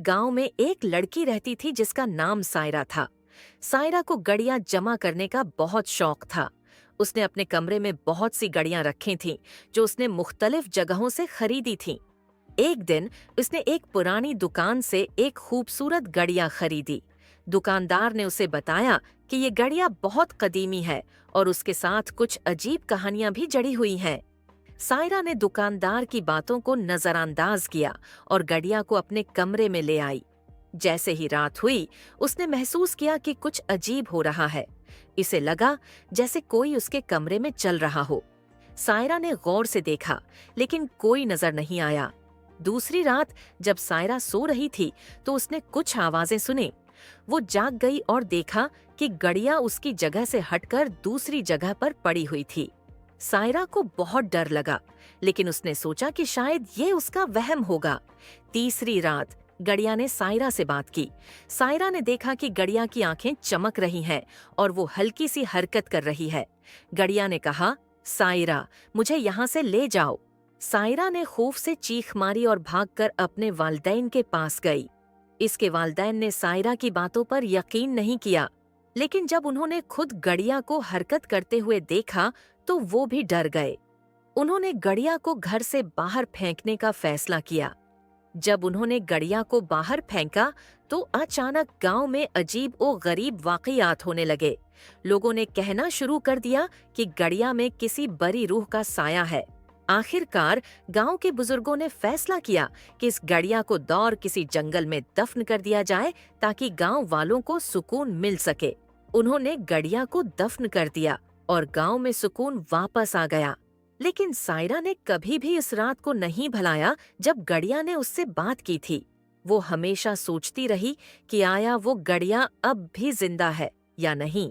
गांव में एक लड़की रहती थी जिसका नाम सायरा था। सायरा को गड़ियां जमा करने का बहुत शौक था। उसने अपने कमरे में बहुत सी गड़ियां रखी थीं, जो उसने मुख्तलिफ जगहों से खरीदी थीं। एक दिन उसने एक पुरानी दुकान से एक खूबसूरत गड़िया खरीदी। दुकानदार ने उसे बताया कि ये गड़िया बहुत कदीमी है और उसके साथ कुछ अजीब कहानियां भी जड़ी हुई हैं। सायरा ने दुकानदार की बातों को नजरअंदाज किया और गड़िया को अपने कमरे में ले आई। जैसे ही रात हुई, उसने महसूस किया कि कुछ अजीब हो रहा है। इसे लगा जैसे कोई उसके कमरे में चल रहा हो। सायरा ने गौर से देखा, लेकिन कोई नजर नहीं आया। दूसरी रात जब सायरा सो रही थी तो उसने कुछ आवाजें सुनी। वो जाग गई और देखा कि गड़िया उसकी जगह से हटकर दूसरी जगह पर पड़ी हुई थी। सायरा को बहुत डर लगा, लेकिन उसने सोचा कि शायद ये उसका वहम होगा। तीसरी रात गड़िया ने सायरा से बात की। सायरा ने देखा कि गड़िया की आंखें चमक रही हैं और वो हल्की सी हरकत कर रही है। गड़िया ने कहा, सायरा, मुझे यहाँ से ले जाओ। सायरा ने खौफ से चीख मारी और भागकर अपने वालिदैन के पास गई। इसके वालिदैन ने सायरा की बातों पर यकीन नहीं किया, लेकिन जब उन्होंने खुद गड़िया को हरकत करते हुए देखा तो वो भी डर गए। उन्होंने गड़िया को घर से बाहर फेंकने का फैसला किया। जब उन्होंने गड़िया को बाहर फेंका तो अचानक गांव में अजीब और गरीब वाकयात होने लगे। लोगों ने कहना शुरू कर दिया कि गड़िया में किसी बड़ी रूह का साया है। आखिरकार गांव के बुजुर्गों ने फैसला किया कि इस गड़िया को दौर किसी जंगल में दफन कर दिया जाए ताकि गांव वालों को सुकून मिल सके। उन्होंने गड़िया को दफन कर दिया और गांव में सुकून वापस आ गया। लेकिन सायरा ने कभी भी इस रात को नहीं भुलाया जब गड़िया ने उससे बात की थी। वो हमेशा सोचती रही कि आया वो गड़िया अब भी जिंदा है या नहीं।